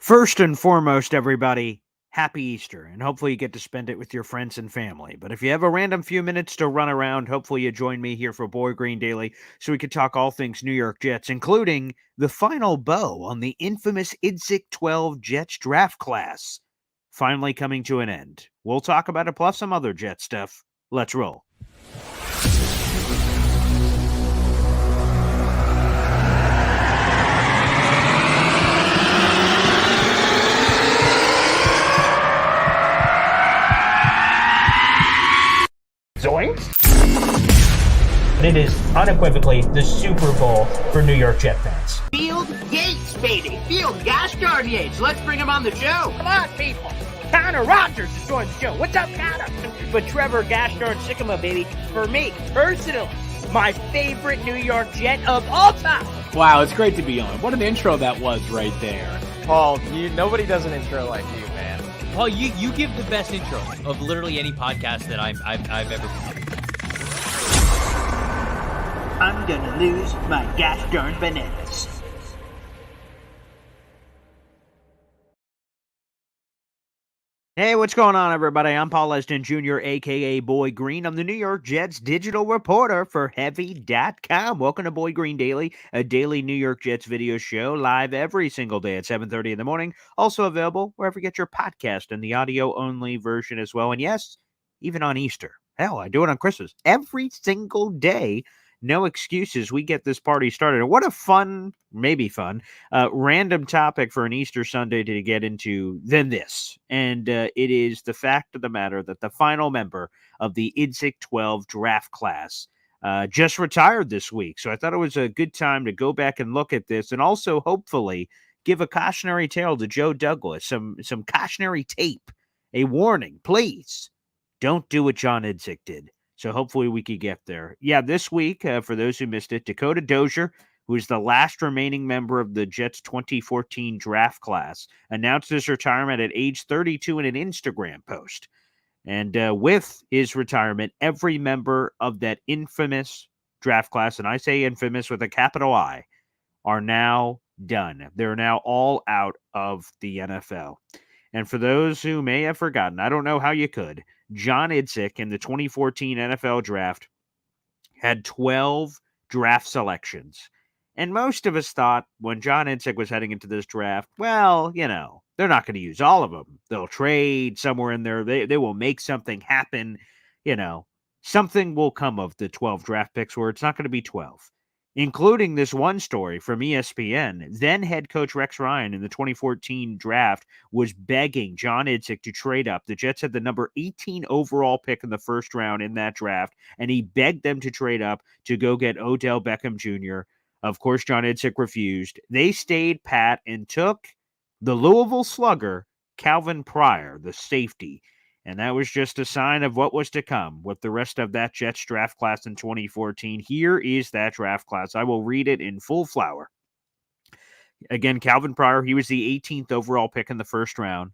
First and foremost, everybody, happy Easter, and hopefully you get to spend it with your friends and family. But if you have a random few minutes to run around, hopefully you join me here for Boy Green Daily so we could talk all things New York Jets, including the final bow on the infamous Idzik 12 Jets draft class, finally coming to an end. We'll talk about it plus some other Jet stuff. Let's roll. Zoinks! It is unequivocally the Super Bowl for New York Jet fans. Field Yates, baby. Field gosh darn Yates. Let's bring him on the show. Come on, people. Connor Rogers is joining the show. What's up, Connor? But Trevor gosh darn Sycamore, baby, for me, personally, my favorite New York Jet of all time. Wow, it's great to be on. What an intro that was right there. Paul, nobody does an intro like you, man. Paul, you give the best intro of literally any podcast that I've ever been. I'm gonna lose my gosh darn bananas. Hey, what's going on, everybody? I'm Paul Leston Jr., a.k.a. Boy Green. I'm the New York Jets digital reporter for Heavy.com. Welcome to Boy Green Daily, a daily New York Jets video show, live every single day at 7:30 in the morning. Also available wherever you get your podcast and the audio-only version as well. And yes, even on Easter. Hell, I do it on Christmas. Every single day. No excuses. We get this party started. And what a fun, maybe fun, random topic for an Easter Sunday to get into than this. And it is the fact of the matter that the final member of the Idzik 12 draft class just retired this week. So I thought it was a good time to go back and look at this and also hopefully give a cautionary tale to Joe Douglas, some cautionary tape, a warning, please. Don't do what John Idzik did. So hopefully we could get there. Yeah, this week, for those who missed it, Dakota Dozier, who is the last remaining member of the Jets 2014 draft class, announced his retirement at age 32 in an Instagram post. And with his retirement, every member of that infamous draft class, and I say infamous with a capital I, are now done. They're now all out of the NFL. And for those who may have forgotten, I don't know how you could, John Idzik in the 2014 NFL draft had 12 draft selections. And most of us thought when John Idzik was heading into this draft, well, they're not going to use all of them. They'll trade somewhere in there. They will make something happen. Something will come of the 12 draft picks where it's not going to be 12. Including this one story from ESPN. Then head coach Rex Ryan in the 2014 draft was begging John Idzik to trade up. The Jets had the number 18 overall pick in the first round in that draft, and he begged them to trade up to go get Odell Beckham Jr. Of course, John Idzik refused. They stayed pat and took the Louisville Slugger, Calvin Pryor, the safety. And that was just a sign of what was to come with the rest of that Jets draft class in 2014. Here is that draft class. I will read it in full flower. Again, Calvin Pryor, he was the 18th overall pick in the first round.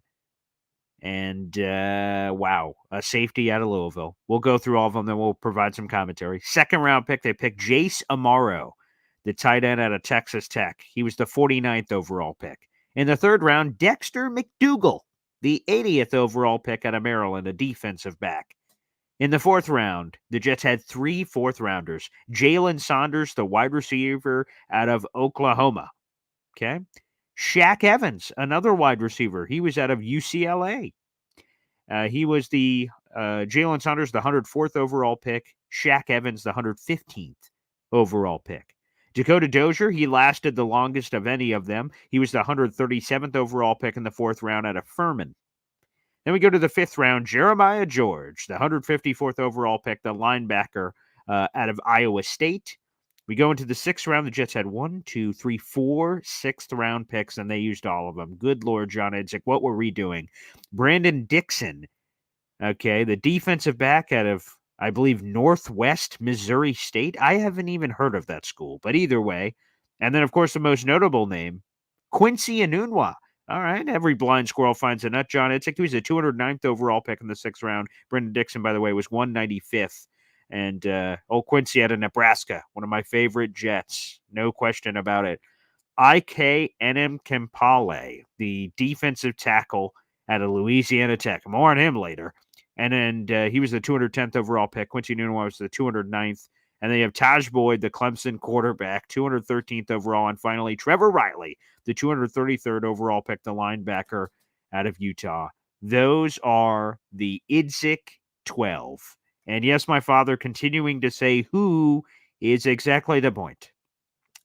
And, wow, a safety out of Louisville. We'll go through all of them, then we'll provide some commentary. Second round pick, they picked Jace Amaro, the tight end out of Texas Tech. He was the 49th overall pick. In the third round, Dexter McDougal, the 80th overall pick out of Maryland, a defensive back. In the fourth round, the Jets had 3 fourth-rounders. Jalen Saunders, the wide receiver out of Oklahoma. Okay. Shaq Evans, another wide receiver. He was out of UCLA. He was the Jalen Saunders, the 104th overall pick. Shaq Evans, the 115th overall pick. Dakota Dozier, he lasted the longest of any of them. He was the 137th overall pick in the fourth round out of Furman. Then we go to the fifth round, Jeremiah George, the 154th overall pick, the linebacker out of Iowa State. We go into the sixth round. The Jets had 4 sixth-round picks, and they used all of them. Good Lord, John Idzik, what were we doing? Brandon Dixon, okay, the defensive back out of, I believe, Northwest Missouri State. I haven't even heard of that school, but either way. And then, of course, the most notable name, Quincy Enunwa. All right, every blind squirrel finds a nut. John Idzik, he was the 209th overall pick in the sixth round. Brendan Dixon, by the way, was 195th. And old Quincy out of Nebraska, one of my favorite Jets. No question about it. IK Kempale, the defensive tackle out of Louisiana Tech. More on him later. And then he was the 210th overall pick. Quincy Nunwa was the 209th. And then you have Taj Boyd, the Clemson quarterback, 213th overall. And finally, Trevor Riley, the 233rd overall pick, the linebacker out of Utah. Those are the Idzik 12. And yes, my father continuing to say who is exactly the point.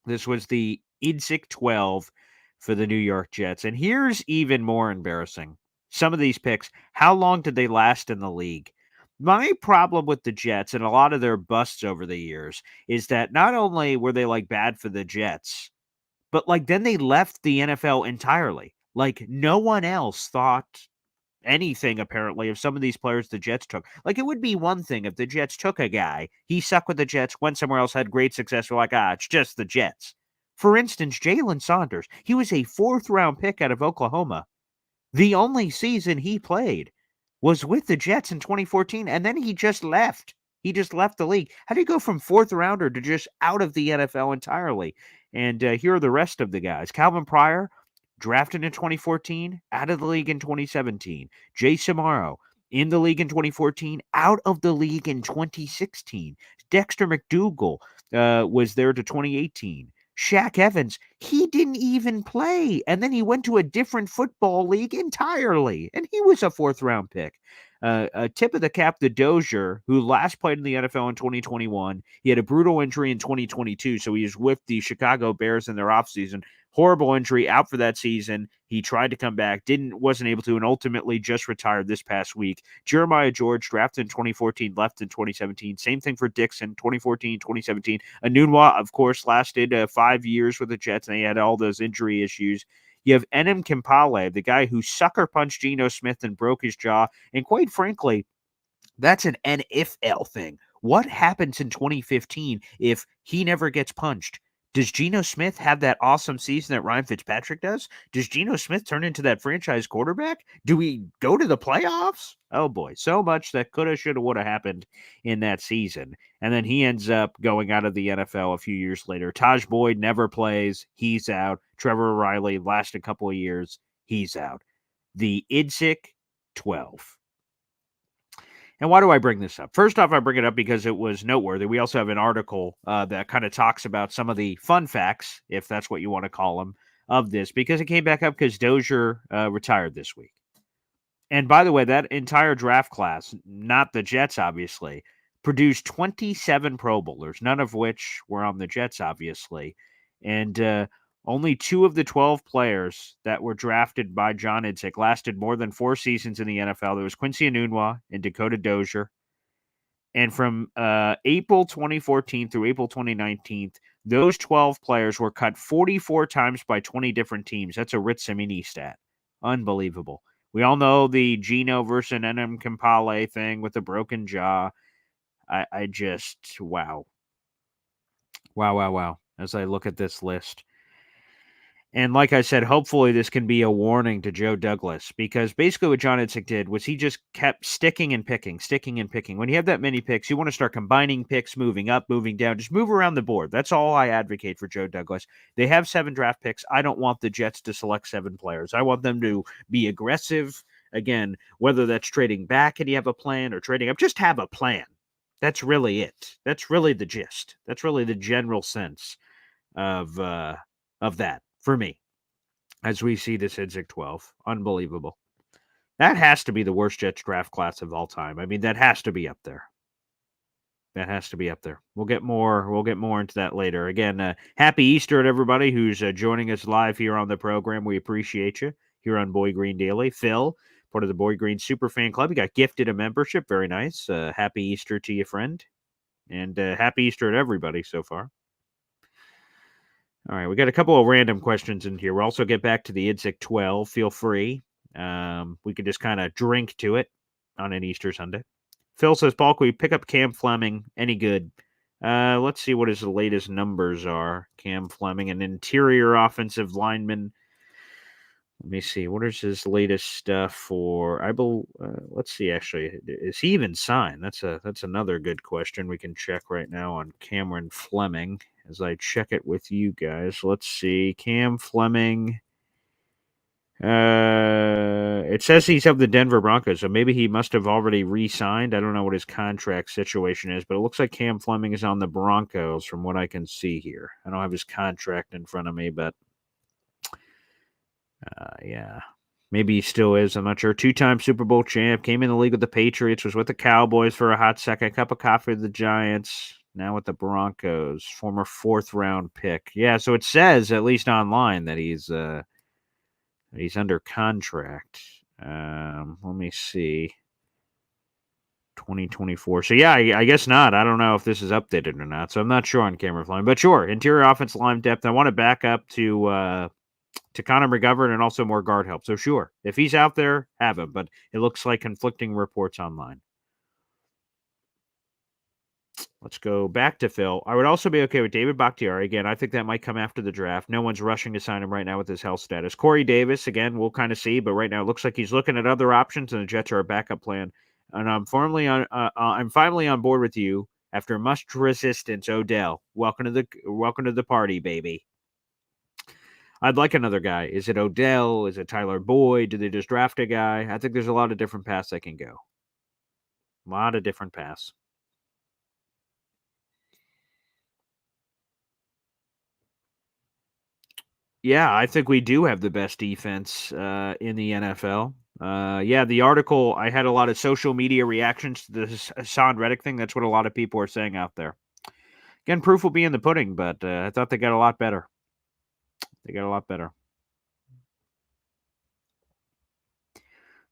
This was the Idzik 12 for the New York Jets. And here's even more embarrassing. Some of these picks, how long did they last in the league? My problem with the Jets and a lot of their busts over the years is that not only were they like bad for the Jets, but like then they left the NFL entirely. Like no one else thought anything apparently of some of these players the Jets took. Like it would be one thing if the Jets took a guy, he sucked with the Jets, went somewhere else, had great success. We're like, it's just the Jets. For instance, Jalen Saunders, he was a 4th-round pick out of Oklahoma. The only season he played was with the Jets in 2014, and then he just left. He just left the league. How do you go from 4th-rounder to just out of the NFL entirely? And here are the rest of the guys. Calvin Pryor, drafted in 2014, out of the league in 2017. Jay Samaro, in the league in 2014, out of the league in 2016. Dexter McDougal was there to 2018. Shaq Evans, he didn't even play. And then he went to a different football league entirely. And he was a 4th-round pick. A tip of the cap to Dozier, who last played in the NFL in 2021. He had a brutal injury in 2022, so he was with the Chicago Bears in their offseason. Horrible injury, out for that season. He tried to come back, wasn't able to, and ultimately just retired this past week. Jeremiah George, drafted in 2014, left in 2017. Same thing for Dixon, 2014, 2017. Anunwa, of course, lasted 5 years with the Jets, and he had all those injury issues. You have Enem Kimpale, the guy who sucker punched Geno Smith and broke his jaw. And quite frankly, that's an NFL thing. What happens in 2015 if he never gets punched? Does Geno Smith have that awesome season that Ryan Fitzpatrick does? Does Geno Smith turn into that franchise quarterback? Do we go to the playoffs? Oh boy, so much that coulda, shoulda, woulda happened in that season. And then he ends up going out of the NFL a few years later. Taj Boyd never plays. He's out. Trevor Riley, last a couple of years. He's out. The Idzik 12. And why do I bring this up? First off, I bring it up because it was noteworthy. We also have an article that kind of talks about some of the fun facts, if that's what you want to call them, of this, because it came back up because Dozier retired this week. And by the way, that entire draft class, not the Jets, obviously, produced 27 Pro Bowlers, none of which were on the Jets, obviously. And only 2 of the 12 players that were drafted by John Idzik lasted more than 4 seasons in the NFL. There was Quincy Enunwa and Dakota Dozier. And from April 2014 through April 2019, those 12 players were cut 44 times by 20 different teams. That's a Ritz Samini stat. Unbelievable. We all know the Geno versus Enem Kimpale thing with the broken jaw. I just, wow. Wow. As I look at this list. And like I said, hopefully this can be a warning to Joe Douglas, because basically what John Idzik did was he just kept sticking and picking. When you have that many picks, you want to start combining picks, moving up, moving down, just move around the board. That's all I advocate for Joe Douglas. They have 7 draft picks. I don't want the Jets to select 7 players. I want them to be aggressive. Again, whether that's trading back and you have a plan or trading up, just have a plan. That's really it. That's really the gist. That's really the general sense of that. For me, as we see this Idzik 12. Unbelievable. That has to be the worst Jets draft class of all time. I mean, that has to be up there. We'll get more into that later. Again, happy Easter to everybody who's joining us live here on the program. We appreciate you here on Boy Green Daily. Phil, part of the Boy Green Super Fan Club, you got gifted a membership. Very nice. Happy Easter to you, friend. And happy Easter to everybody so far. All right, we got a couple of random questions in here. We'll also get back to the Idzik 12. Feel free. We could just kind of drink to it on an Easter Sunday. Phil says, Paul, can we pick up Cam Fleming? Any good? Let's see what his latest numbers are. Cam Fleming, an interior offensive lineman. Let me see. What is his latest stuff for? Let's see. Actually, is he even signed? That's another good question. We can check right now on Cameron Fleming. as I check it with you guys. Let's see. Cam Fleming. It says he's of the Denver Broncos, so maybe he must have already re-signed. I don't know what his contract situation is, but it looks like Cam Fleming is on the Broncos from what I can see here. I don't have his contract in front of me, but yeah. Maybe he still is. I'm not sure. 2-time Super Bowl champ. Came in the league with the Patriots. Was with the Cowboys for a hot second. Cup of coffee with the Giants. Now with the Broncos. Former 4th-round pick. Yeah, so it says, at least online, that he's under contract. Let me see. 2024. So, yeah, I guess not. I don't know if this is updated or not. So I'm not sure on camera flying. But sure, interior offensive line depth. I want to back up to Connor McGovern and also more guard help. So sure, if he's out there, have him. But it looks like conflicting reports online. Let's go back to Phil. I would also be okay with David Bakhtiari. Again, I think that might come after the draft. No one's rushing to sign him right now with his health status. Corey Davis, again, we'll kind of see. But right now, it looks like he's looking at other options, and the Jets are a backup plan. And I'm finally on board with you after much resistance. Odell, welcome to the party, baby. I'd like another guy. Is it Odell? Is it Tyler Boyd? Do they just draft a guy? I think there's a lot of different paths they can go. A lot of different paths. Yeah, I think we do have the best defense in the NFL. Yeah, the article, I had a lot of social media reactions to this Hassan Reddick thing. That's what a lot of people are saying out there. Again, proof will be in the pudding, but I thought they got a lot better. They got a lot better.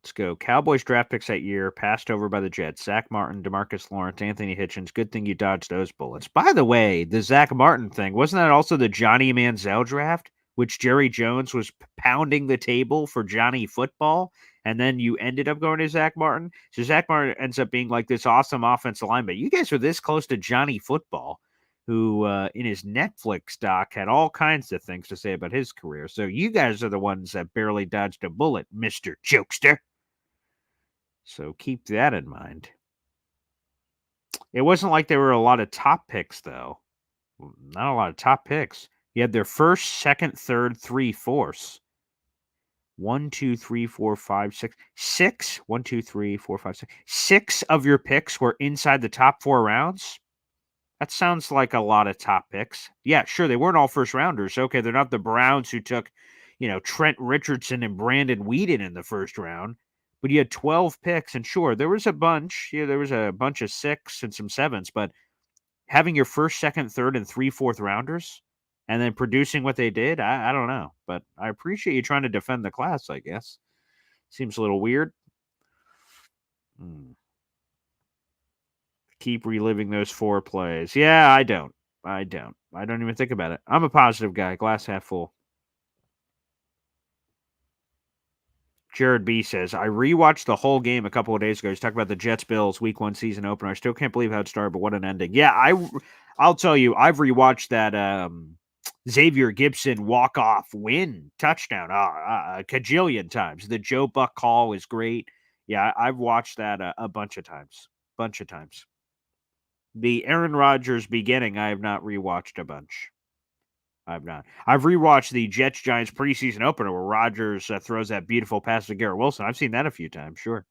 Let's go. Cowboys draft picks that year, passed over by the Jets. Zach Martin, DeMarcus Lawrence, Anthony Hitchens. Good thing you dodged those bullets. By the way, the Zach Martin thing, wasn't that also the Johnny Manziel draft, which Jerry Jones was pounding the table for Johnny Football, and then you ended up going to Zach Martin? So Zach Martin ends up being like this awesome offensive lineman. You guys are this close to Johnny Football, who in his Netflix doc had all kinds of things to say about his career. So you guys are the ones that barely dodged a bullet, Mr. Jokester. So keep that in mind. It wasn't like there were a lot of top picks, though. Not a lot of top picks. You had their first, second, third, 3 fourths. 1, 2, 3, 4, 5, 6. 6. 1, 2, 3, 4, 5, 6. 6 of your picks were inside the top 4 rounds. That sounds like a lot of top picks. Yeah, sure, they weren't all first rounders. Okay, they're not the Browns who took, Trent Richardson and Brandon Whedon in the first round. But you had 12 picks, and sure, there was a bunch. Yeah, there was a bunch of 6 and some 7s, but having your first, second, third, and 3 fourth rounders, and then producing what they did, I don't know. But I appreciate you trying to defend the class, I guess. Seems a little weird. Keep reliving those 4 plays. Yeah, I don't. I don't even think about it. I'm a positive guy, glass half full. Jared B says, I rewatched the whole game a couple of days ago. He's talking about the Jets-Bills Week 1 season opener. I still can't believe how it started, but what an ending. Yeah, I'll tell you, I've rewatched that Xavier Gibson walk-off win touchdown a cajillion times. The Joe Buck call is great. Yeah, I've watched that a bunch of times. The Aaron Rodgers beginning, I have not rewatched a bunch. I've not. I've rewatched the Jets-Giants preseason opener where Rodgers throws that beautiful pass to Garrett Wilson. I've seen that a few times, sure.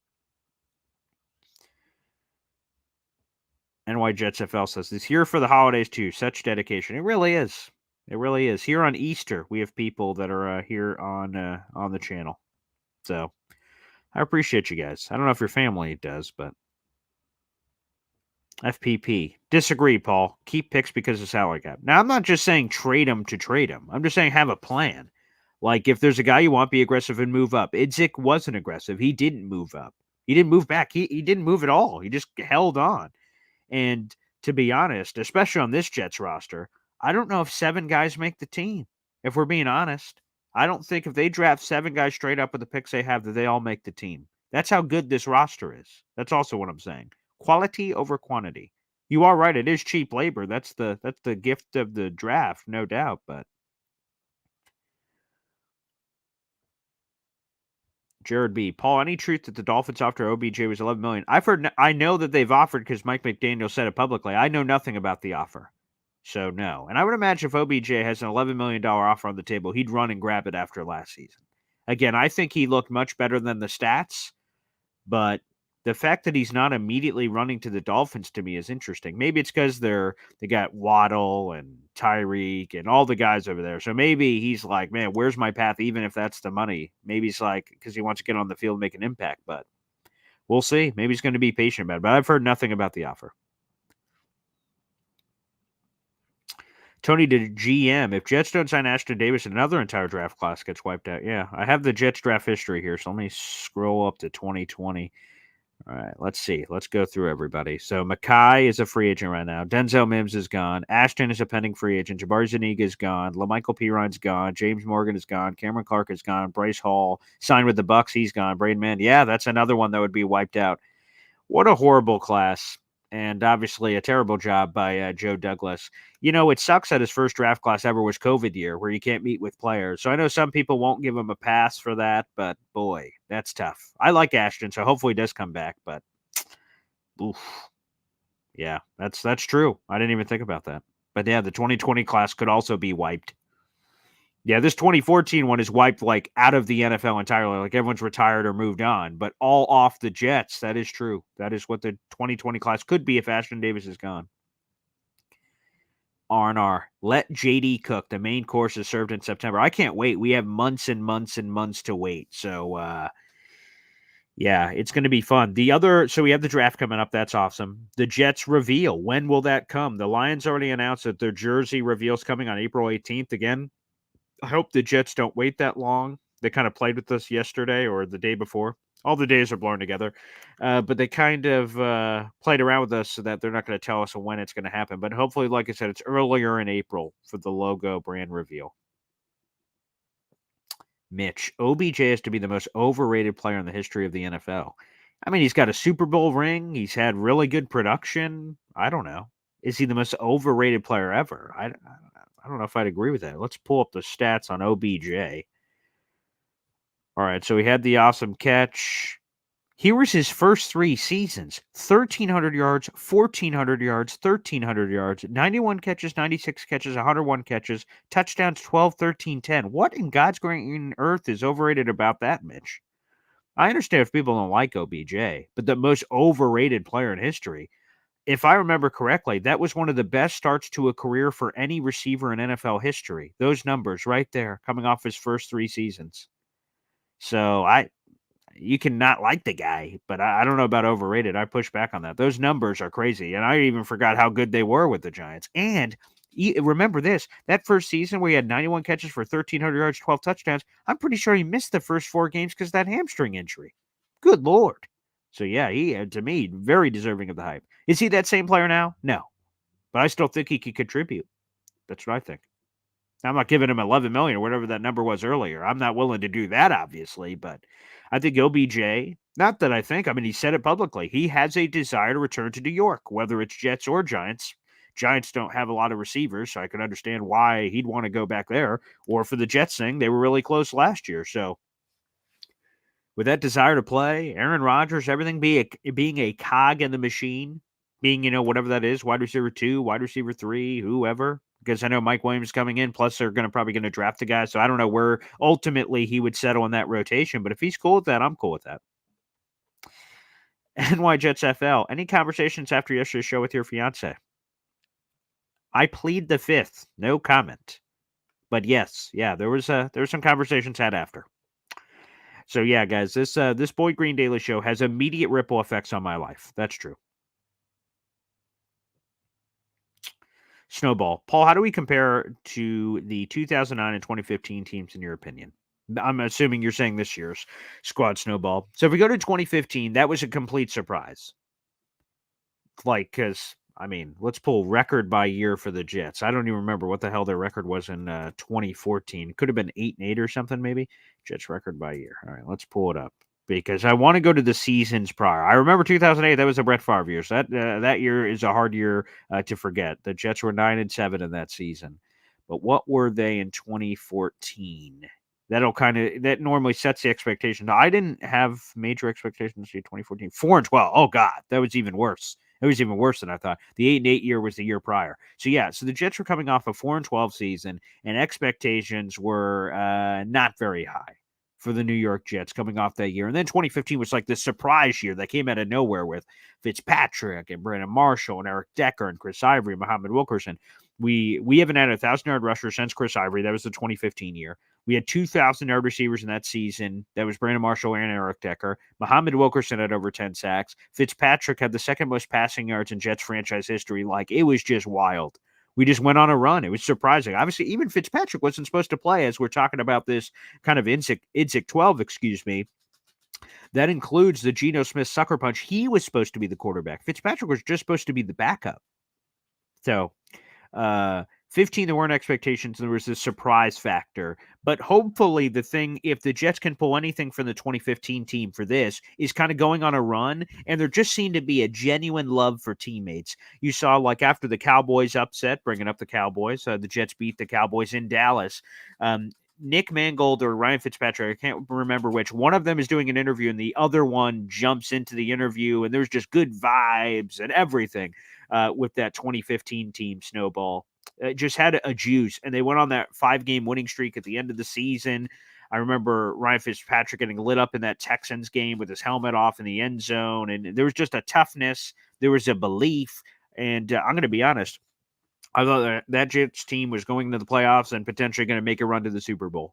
NY Jets FL says, this here for the holidays too. Such dedication. It really is. It really is. Here on Easter, we have people that are here on the channel. So I appreciate you guys. I don't know if your family does, but FPP. Disagree, Paul. Keep picks because of salary cap. Now, I'm not just saying trade him to trade him. I'm just saying have a plan. Like, if there's a guy you want, be aggressive and move up. Idzik wasn't aggressive. He didn't move up. He didn't move back. He didn't move at all. He just held on. And to be honest, especially on this Jets roster, I don't know if 7 guys make the team. If we're being honest, I don't think if they draft 7 guys straight up with the picks they have, that they all make the team. That's how good this roster is. That's also what I'm saying. Quality over quantity. You are right. It is cheap labor. That's the gift of the draft, no doubt. But Jared B. Paul, any truth that the Dolphins after OBJ was $11 million? I know that they've offered because Mike McDaniel said it publicly. I know nothing about the offer. So no. And I would imagine if OBJ has an $11 million offer on the table, he'd run and grab it after last season. Again, I think he looked much better than the stats, but the fact that he's not immediately running to the Dolphins to me is interesting. Maybe it's because they got Waddle and Tyreek and all the guys over there. So maybe he's like, man, where's my path? Even if that's the money, maybe it's like because he wants to get on the field and make an impact. But we'll see. Maybe he's going to be patient about it. But I've heard nothing about the offer. Tony to GM. If Jets don't sign Ashton Davis, another entire draft class gets wiped out. Yeah, I have the Jets draft history here, so let me scroll up to 2020. All right, let's see. Let's go through everybody. So Mackay is a free agent right now. Denzel Mims is gone. Ashton is a pending free agent. Jabari Zuniga is gone. LaMichael Pirine gone. James Morgan is gone. Cameron Clark is gone. Bryce Hall signed with the Bucks. He's gone. Braden Mann. Yeah, that's another one that would be wiped out. What a horrible class. And obviously a terrible job by Joe Douglas. You know, it sucks that his first draft class ever was COVID year where you can't meet with players. So I know some people won't give him a pass for that, but boy, that's tough. I like Ashton, so hopefully he does come back, but oof. Yeah, that's true. I didn't even think about that. But yeah, the 2020 class could also be wiped. Yeah, this 2014 one is wiped like out of the NFL entirely. Like everyone's retired or moved on, but all off the Jets. That is true. That is what the 2020 class could be if Ashton Davis is gone. R&R. Let JD cook. The main course is served in September. I can't wait. We have months and months and months to wait. So, yeah, it's going to be fun. So we have the draft coming up. That's awesome. The Jets reveal. When will that come? The Lions already announced that their jersey reveal is coming on April 18th. Again, I hope the Jets don't wait that long. They kind of played with us yesterday or the day before. All the days are blurring together. But they kind of played around with us so that they're not going to tell us when it's going to happen. But hopefully, like I said, it's earlier in April for the logo brand reveal. Mitch, OBJ has to be the most overrated player in the history of the NFL. I mean, he's got a Super Bowl ring. He's had really good production. I don't know. Is he the most overrated player ever? I don't know if I'd agree with that. Let's pull up the stats on OBJ. All right, so he had the awesome catch. Here was his first 3 seasons. 1,300 yards, 1,400 yards, 1,300 yards, 91 catches, 96 catches, 101 catches, touchdowns 12, 13, 10. What in God's green earth is overrated about that, Mitch? I understand if people don't like OBJ, but the most overrated player in history, if I remember correctly, that was one of the best starts to a career for any receiver in NFL history. Those numbers right there coming off his first 3 seasons. So you can not like the guy, but I don't know about overrated. I push back on that. Those numbers are crazy, and I even forgot how good they were with the Giants. And remember this, that first season where he had 91 catches for 1,300 yards, 12 touchdowns, I'm pretty sure he missed the first 4 games because of that hamstring injury. Good Lord. So, yeah, he, to me, very deserving of the hype. Is he that same player now? No. But I still think he could contribute. That's what I think. I'm not giving him 11 million or whatever that number was earlier. I'm not willing to do that, obviously, but I think OBJ, not that I think, I mean, he said it publicly. He has a desire to return to New York, whether it's Jets or Giants. Giants don't have a lot of receivers, so I can understand why he'd want to go back there. Or for the Jets thing, they were really close last year. So with that desire to play, Aaron Rodgers, everything being a cog in the machine, being, whatever that is, wide receiver 2, wide receiver 3, whoever, because I know Mike Williams is coming in, plus they're probably going to draft the guy, so I don't know where ultimately he would settle in that rotation, but if he's cool with that, I'm cool with that. NY Jets FL, any conversations after yesterday's show with your fiance? I plead the fifth, no comment. But yes, yeah, there was some conversations had after. So yeah, guys, this Boy Green Daily Show has immediate ripple effects on my life. That's true. Snowball. Paul, how do we compare to the 2009 and 2015 teams in your opinion? I'm assuming you're saying this year's squad Snowball. So if we go to 2015, that was a complete surprise. Like, because, I mean, let's pull record by year for the Jets. I don't even remember what the hell their record was in 2014. Could have been 8-8 or something, maybe. Jets record by year. All right, let's pull it up. Because I want to go to the seasons prior. I remember 2008. That was a Brett Favre year. So that year is a hard year to forget. The Jets were 9-7 in that season. But what were they in 2014? That normally sets the expectation. I didn't have major expectations in 2014. 4-12. Oh God, that was even worse. It was even worse than I thought. The 8-8 year was the year prior. So yeah, so the Jets were coming off a 4-12 season, and expectations were not very high for the New York Jets coming off that year. And then 2015 was like the surprise year that came out of nowhere with Fitzpatrick and Brandon Marshall and Eric Decker and Chris Ivory, Muhammad Wilkerson. We haven't had a 1,000-yard rusher since Chris Ivory. That was the 2015 year. We had 2,000-yard receivers in that season. That was Brandon Marshall and Eric Decker. Muhammad Wilkerson had over 10 sacks. Fitzpatrick had the second most passing yards in Jets franchise history. Like, it was just wild. We just went on a run. It was surprising. Obviously, even Fitzpatrick wasn't supposed to play, as we're talking about this kind of Idzik 12, excuse me. That includes the Geno Smith sucker punch. He was supposed to be the quarterback. Fitzpatrick was just supposed to be the backup. So, 15, there weren't expectations. There was this surprise factor. But hopefully the thing, if the Jets can pull anything from the 2015 team for this, is kind of going on a run. And there just seemed to be a genuine love for teammates. You saw, like, after the Cowboys upset, bringing up the Cowboys, the Jets beat the Cowboys in Dallas. Nick Mangold or Ryan Fitzpatrick, I can't remember which, one of them is doing an interview and the other one jumps into the interview, and there's just good vibes and everything with that 2015 team snowball. It just had a juice, and they went on that 5-game winning streak at the end of the season. I remember Ryan Fitzpatrick getting lit up in that Texans game with his helmet off in the end zone, and there was just a toughness. There was a belief, and I'm going to be honest, I thought that Jets team was going to the playoffs and potentially going to make a run to the Super Bowl.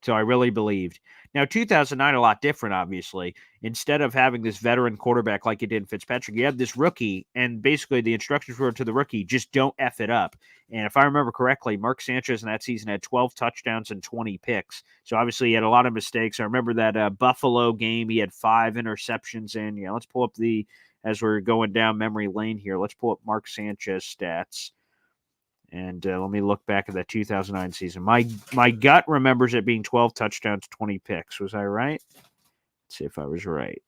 So I really believed. Now, 2009, a lot different, obviously. Instead of having this veteran quarterback like you did in Fitzpatrick, you had this rookie, and basically the instructions were to the rookie, just don't F it up. And if I remember correctly, Mark Sanchez in that season had 12 touchdowns and 20 picks. So obviously he had a lot of mistakes. I remember that Buffalo game, he had 5 interceptions in. Yeah, let's pull up as we're going down memory lane here, let's pull up Mark Sanchez stats. And let me look back at that 2009 season. My gut remembers it being 12 touchdowns, 20 picks. Was I right? Let's see if I was right.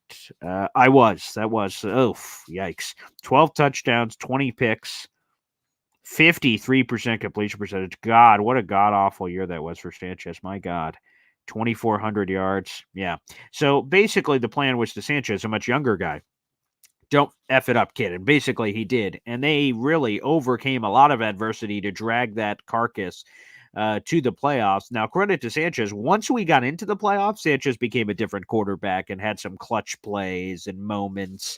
I was. That was. Oh, yikes. 12 touchdowns, 20 picks, 53% completion percentage. God, what a god-awful year that was for Sanchez. My God. 2,400 yards. Yeah. So basically the plan was to Sanchez, a much younger guy. Don't F it up, kid. And basically he did. And they really overcame a lot of adversity to drag that carcass to the playoffs. Now, credit to Sanchez. Once we got into the playoffs, Sanchez became a different quarterback and had some clutch plays and moments.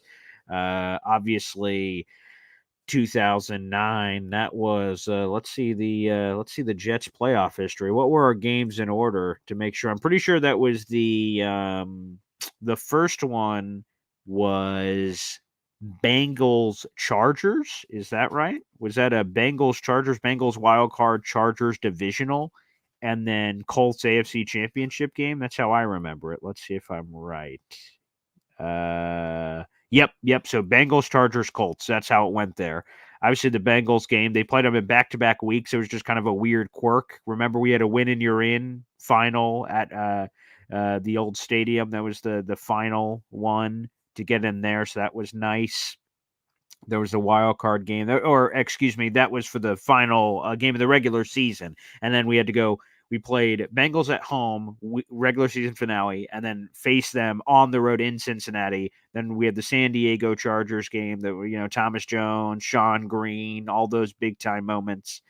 Obviously, 2009, that was let's see the Jets playoff history. What were our games in order to make sure? I'm pretty sure that was the first one was Bengals Chargers. Is that right? Was that a Bengals Chargers, Bengals wild card, Chargers divisional, and then Colts AFC championship game? That's how I remember it. Let's see if I'm right. Yep. So Bengals, Chargers, Colts. That's how it went there. Obviously, the Bengals game, they played them in back-to-back weeks. It was just kind of a weird quirk. Remember, we had a win and you're in final at the old stadium. That was the final one to get in there, so that was nice. There was a wild card game, that was for the final game of the regular season, and then we had to go. We played Bengals at home, regular season finale, and then face them on the road in Cincinnati. Then we had the San Diego Chargers game that Thomas Jones, Sean Green, all those big time moments,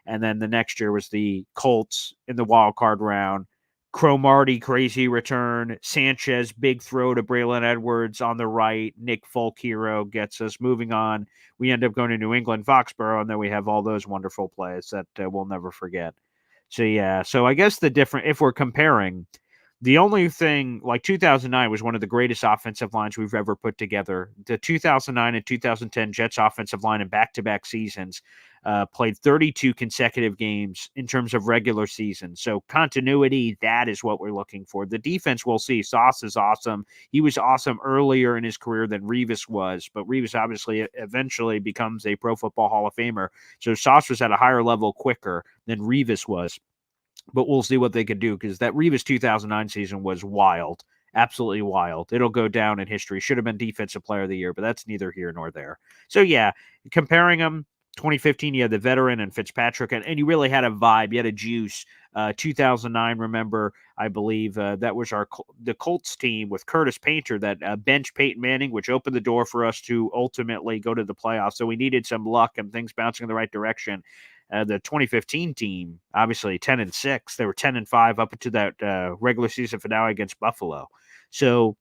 and then the next year was the Colts in the wild card round. Cromartie crazy return, Sanchez big throw to Braylon Edwards on the right, Nick Folk hero gets us moving on. We end up going to New England, Foxborough, and then we have all those wonderful plays that we'll never forget. So I guess if we're comparing, the only thing, like 2009 was one of the greatest offensive lines we've ever put together. The 2009 and 2010 Jets offensive line in back-to-back seasons played 32 consecutive games in terms of regular season. So continuity, that is what we're looking for. The defense, we'll see. Sauce is awesome. He was awesome earlier in his career than Revis was, but Revis obviously eventually becomes a Pro Football Hall of Famer. So Sauce was at a higher level quicker than Revis was. But we'll see what they can do, because that Revis 2009 season was wild. Absolutely wild. It'll go down in history. Should have been Defensive Player of the Year, but that's neither here nor there. So, yeah, comparing them, 2015, you had the veteran and Fitzpatrick, and you really had a vibe. You had a juice. 2009, remember, I believe that was the Colts team with Curtis Painter that benched Peyton Manning, which opened the door for us to ultimately go to the playoffs. So we needed some luck and things bouncing in the right direction. The 2015 team, obviously 10-6, they were 10-5 up into that regular season finale against Buffalo. So,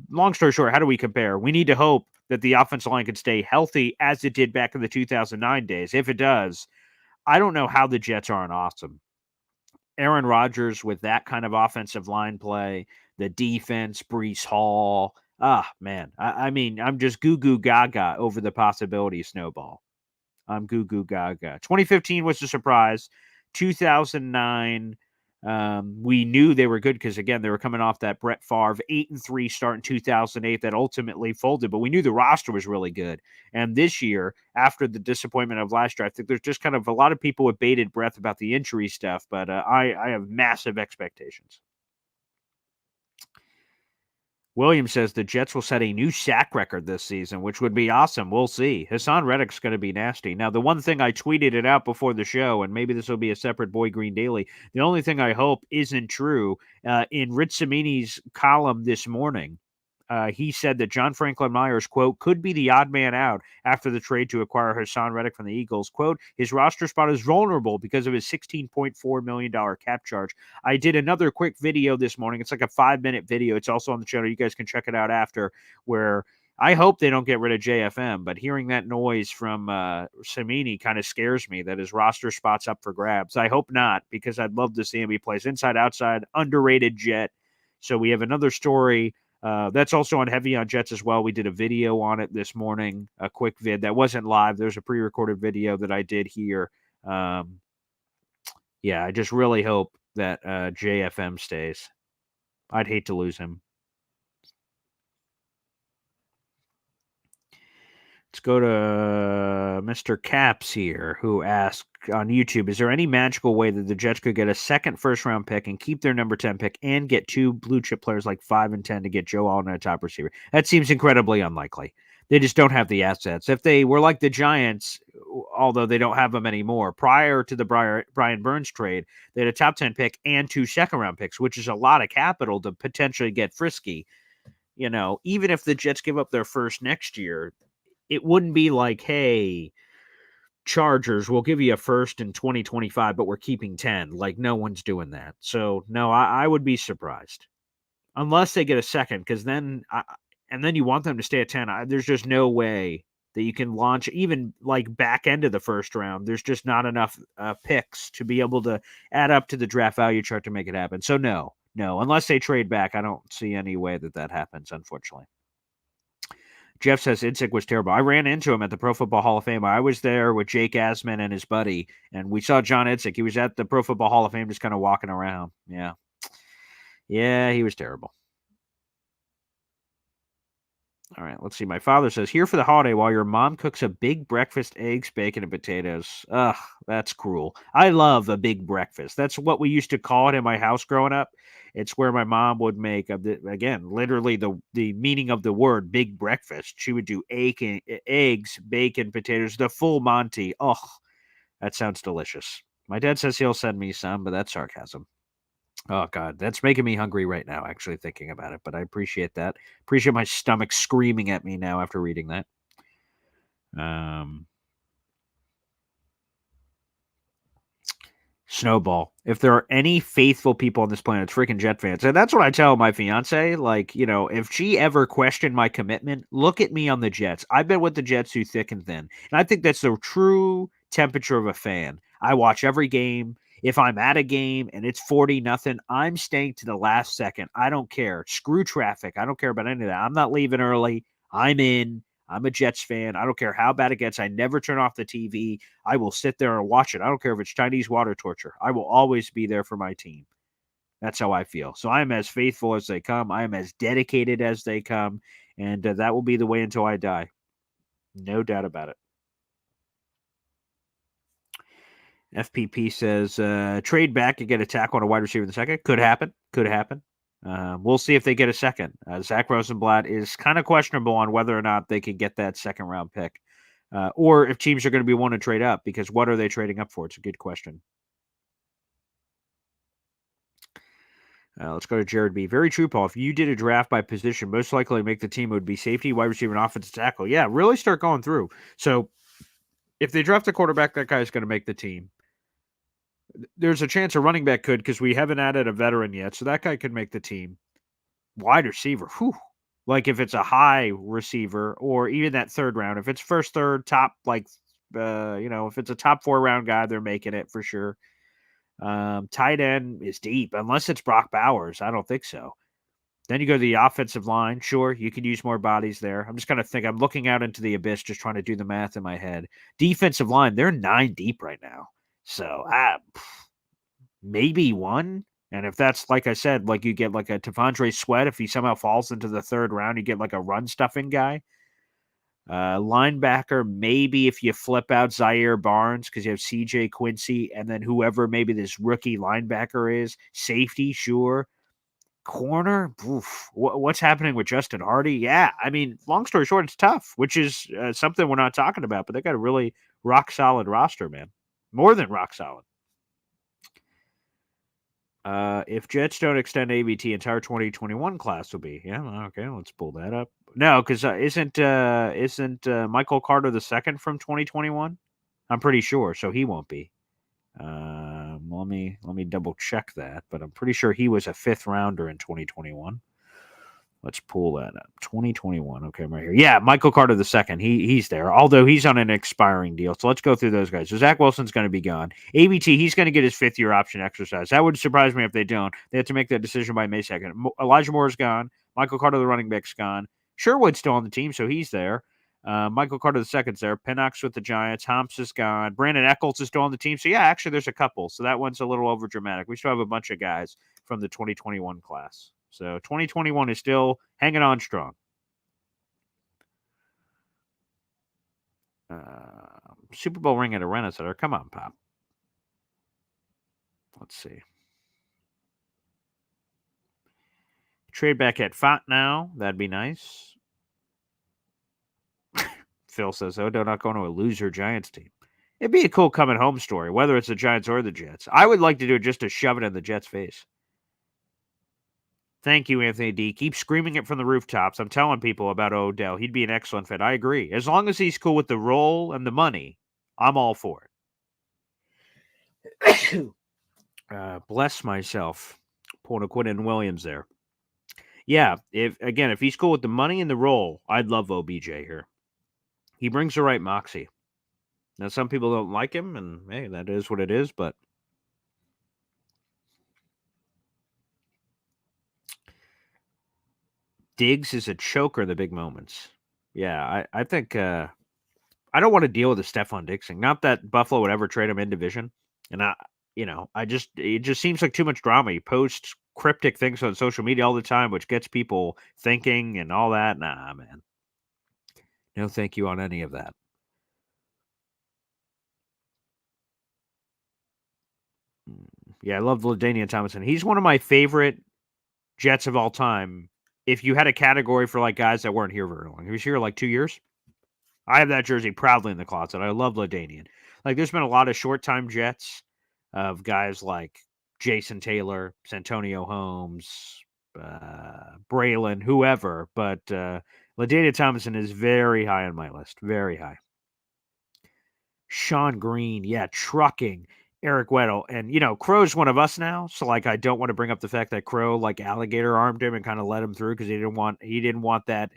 long story short, how do we compare? We need to hope that the offensive line can stay healthy as it did back in the 2009 days. If it does, I don't know how the Jets aren't awesome. Aaron Rodgers with that kind of offensive line play, the defense, Breece Hall. Man. I mean, I'm just goo goo gaga over the possibility of snowball. I'm goo goo gaga. 2015 was a surprise. 2009, we knew they were good because, again, they were coming off that Brett Favre 8-3 start in 2008 that ultimately folded, but we knew the roster was really good. And this year, after the disappointment of last year, I think there's just kind of a lot of people with bated breath about the injury stuff, but I have massive expectations. William says the Jets will set a new sack record this season, which would be awesome. We'll see. Hassan Reddick's going to be nasty. Now, the one thing I tweeted it out before the show, and maybe this will be a separate Boy Green Daily, the only thing I hope isn't true, in Rich Cimini's column this morning, he said that John Franklin Myers, quote, could be the odd man out after the trade to acquire Hassan Reddick from the Eagles. Quote, his roster spot is vulnerable because of his $16.4 million cap charge. I did another quick video this morning. It's like a 5-minute video. It's also on the channel. You guys can check it out after, where I hope they don't get rid of JFM, but hearing that noise from Cimini kind of scares me that his roster spot's up for grabs. I hope not, because I'd love to see him. He plays inside, outside, underrated Jet. So we have another story that's also on Heavy on Jets as well. We did a video on it this morning, a quick vid that wasn't live. There's a pre-recorded video that I did here. Yeah, I just really hope that JFM stays. I'd hate to lose him. Let's go to Mr. Caps here, who asked on YouTube, is there any magical way that the Jets could get a second first-round pick and keep their number 10 pick and get two blue-chip players like 5 and 10 to get Joe Allen a top receiver? That seems incredibly unlikely. They just don't have the assets. If they were like the Giants, although they don't have them anymore, prior to the Brian Burns trade, they had a top 10 pick and 2 second-round picks, which is a lot of capital to potentially get frisky. You know, even if the Jets give up their first next year, it wouldn't be like, hey, Chargers, we'll give you a first in 2025, but we're keeping 10. Like, no one's doing that. So, no, I would be surprised. Unless they get a second, because then you want them to stay at 10. There's just no way that you can launch, even like back end of the first round. There's just not enough picks to be able to add up to the draft value chart to make it happen. So, no, unless they trade back, I don't see any way that happens, unfortunately. Jeff says Idzik was terrible. I ran into him at the Pro Football Hall of Fame. I was there with Jake Asman and his buddy, and we saw John Idzik. He was at the Pro Football Hall of Fame just kind of walking around. Yeah. Yeah, he was terrible. All right, let's see. My father says, here for the holiday while your mom cooks a big breakfast, eggs, bacon, and potatoes. Ugh, that's cruel. I love a big breakfast. That's what we used to call it in my house growing up. It's where my mom would make, again, literally the meaning of the word big breakfast. She would do eggs, bacon, potatoes, the full Monty. Oh, that sounds delicious. My dad says he'll send me some, but that's sarcasm. Oh, God, that's making me hungry right now, actually, thinking about it. But I appreciate that. Appreciate my stomach screaming at me now after reading that. Snowball. If there are any faithful people on this planet, it's freaking Jet fans. And that's what I tell my fiance. Like, you know, if she ever questioned my commitment, look at me on the Jets. I've been with the Jets through thick and thin. And I think that's the true temperature of a fan. I watch every game. If I'm at a game and it's 40-0, I'm staying to the last second. I don't care. Screw traffic. I don't care about any of that. I'm not leaving early. I'm in. I'm a Jets fan. I don't care how bad it gets. I never turn off the TV. I will sit there and watch it. I don't care if it's Chinese water torture. I will always be there for my team. That's how I feel. So I am as faithful as they come. I am as dedicated as they come. And that will be the way until I die. No doubt about it. FPP says, trade back and get a tackle on a wide receiver in the second. Could happen. We'll see if they get a second. Zach Rosenblatt is kind of questionable on whether or not they can get that second round pick. or if teams are going to be wanting to trade up, because what are they trading up for? It's a good question. Let's go to Jared B. Very true, Paul. If you did a draft by position, most likely to make the team would be safety, wide receiver, and offensive tackle. Yeah, really start going through. So if they draft a quarterback, that guy's going to make the team. There's a chance a running back could, because we haven't added a veteran yet, so that guy could make the team. Wide receiver, whew. Like if it's a high receiver, or even that third round, if it's first, third, top, like, if it's a top 4 round guy, they're making it for sure. Tight end is deep, unless it's Brock Bowers. I don't think so. Then you go to the offensive line. Sure, you could use more bodies there. I'm just kind of I'm looking out into the abyss, just trying to do the math in my head. Defensive line, they're 9 deep right now. So maybe one. And if that's, like I said, like you get like a Tavondre Sweat, if he somehow falls into the 3rd round, you get like a run stuffing guy. Linebacker, maybe if you flip out Zaire Barnes, because you have CJ Quincy, and then whoever maybe this rookie linebacker is. Safety, sure. Corner, oof. What's happening with Justin Hardy? Yeah, I mean, long story short, it's tough, which is something we're not talking about, but they got a really rock-solid roster, man. More than rock-solid. If Jets don't extend ABT, entire 2021 class will be. Yeah, okay, let's pull that up. No, because isn't Michael Carter II from 2021? I'm pretty sure, so he won't be. Let me double check that, but I'm pretty sure he was a 5th rounder in 2021. Let's pull that up. 2021. Okay, I'm right here. Yeah, Michael Carter II. He's there, although he's on an expiring deal. So let's go through those guys. So Zach Wilson's going to be gone. ABT, he's going to get his 5th-year option exercise. That would surprise me if they don't. They have to make that decision by May 2nd. Elijah Moore's gone. Michael Carter, the running back's gone. Sherwood's still on the team, so he's there. Michael Carter II's there. Pennock's with the Giants. Humps is gone. Brandon Eccles is still on the team. So, yeah, actually, there's a couple. So that one's a little over dramatic. We still have a bunch of guys from the 2021 class. So 2021 is still hanging on strong. Super Bowl ring at a Renaissance. Come on, Pop. Let's see. Trade back at Font now. That'd be nice. Phil says, oh, they're not going to a loser Giants team. It'd be a cool coming home story, whether it's the Giants or the Jets. I would like to do it just to shove it in the Jets' face. Thank you, Anthony D. Keep screaming it from the rooftops. I'm telling people about Odell. He'd be an excellent fit. I agree. As long as he's cool with the role and the money, I'm all for it. Bless myself. Pulling a Quinton Williams there. Yeah, if he's cool with the money and the role, I'd love OBJ here. He brings the right moxie. Now, some people don't like him, and hey, that is what it is, but Diggs is a choker in the big moments. Yeah, I think I don't want to deal with the Stephon Diggs thing. Not that Buffalo would ever trade him in division. And it just seems like too much drama. He posts cryptic things on social media all the time, which gets people thinking and all that. Nah, man. No thank you on any of that. Yeah, I love LaDainian Tomlinson. He's one of my favorite Jets of all time. If you had a category for like guys that weren't here very long, he was here like 2 years. I have that jersey proudly in the closet. I love LaDainian. Like, there's been a lot of short-time Jets of guys like Jason Taylor, Santonio Holmes, Braylon, whoever. But LaDainian Tomlinson is very high on my list. Very high. Sean Green, yeah, trucking. Eric Weddle. And, Crow's one of us now. So, like, I don't want to bring up the fact that Crow, like, alligator armed him and kind of let him through because he didn't want that.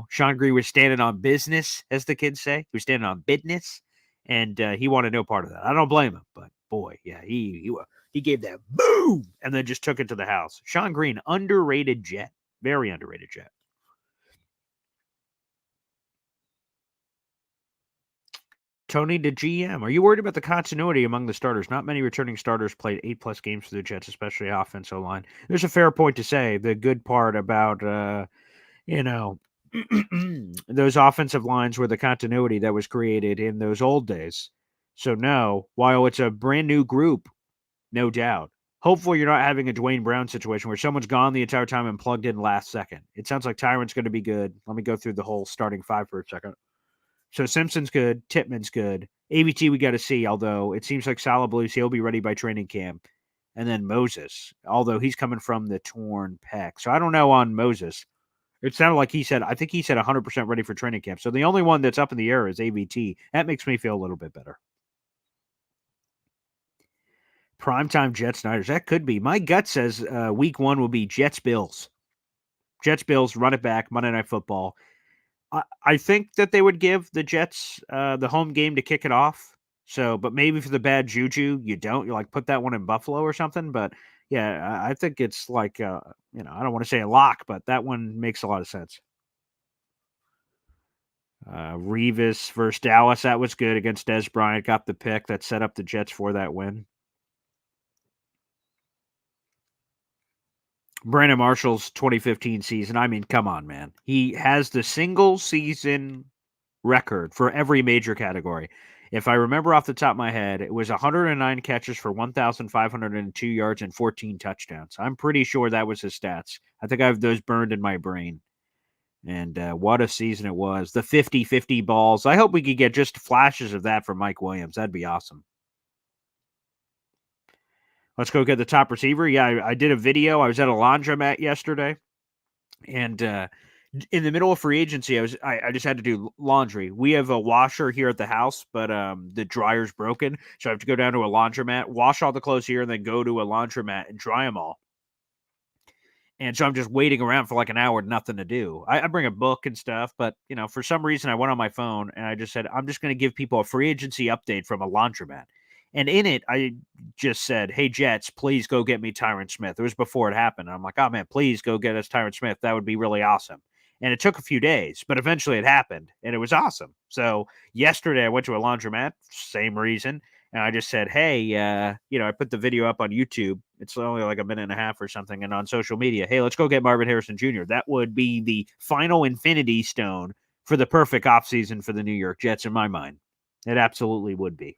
Sean Green was standing on business, as the kids say. He was standing on business, and he wanted no part of that. I don't blame him, but boy, yeah, he gave that boom and then just took it to the house. Sean Green, underrated Jet, very underrated Jet. Tony to GM, are you worried about the continuity among the starters? Not many returning starters played 8+ games for the Jets, especially offensive line. There's a fair point to say. The good part about those offensive lines were the continuity that was created in those old days. So no, while it's a brand new group, no doubt. Hopefully you're not having a Dwayne Brown situation where someone's gone the entire time and plugged in last second. It sounds like Tyron's going to be good. Let me go through the whole starting 5 for a second. So Simpson's good. Titman's good. AVT we got to see, although it seems like Salabaloo's he'll be ready by training camp. And then Moses, although he's coming from the torn pec. So I don't know on Moses. It sounded like I think he said 100% ready for training camp. So the only one that's up in the air is AVT. That makes me feel a little bit better. Primetime Jets Niners. That could be. My gut says week 1 will be Jets Bills. Jets Bills, run it back, Monday Night Football. I think that they would give the Jets the home game to kick it off. So, but maybe for the bad juju, you don't. You like put that one in Buffalo or something. But yeah, I think it's like I don't want to say a lock, but that one makes a lot of sense. Revis versus Dallas, that was good against Des Bryant. Got the pick that set up the Jets for that win. Brandon Marshall's 2015 season. I mean, come on, man. He has the single season record for every major category. If I remember off the top of my head, it was 109 catches for 1,502 yards and 14 touchdowns. I'm pretty sure that was his stats. I think I have those burned in my brain. And what a season it was. The 50-50 balls. I hope we could get just flashes of that from Mike Williams. That'd be awesome. Let's go get the top receiver. Yeah, I did a video. I was at a laundromat yesterday. And in the middle of free agency, I just had to do laundry. We have a washer here at the house, but the dryer's broken. So I have to go down to a laundromat, wash all the clothes here, and then go to a laundromat and dry them all. And so I'm just waiting around for like an hour, nothing to do. I bring a book and stuff, but for some reason I went on my phone and I just said, I'm just going to give people a free agency update from a laundromat. And in it, I just said, hey, Jets, please go get me Tyron Smith. It was before it happened. And I'm like, oh, man, please go get us Tyron Smith. That would be really awesome. And it took a few days, but eventually it happened, and it was awesome. So yesterday I went to a laundromat, same reason. And I just said, hey, I put the video up on YouTube. It's only like a minute and a half or something. And on social media, hey, let's go get Marvin Harrison Jr. That would be the final infinity stone for the perfect offseason for the New York Jets in my mind. It absolutely would be.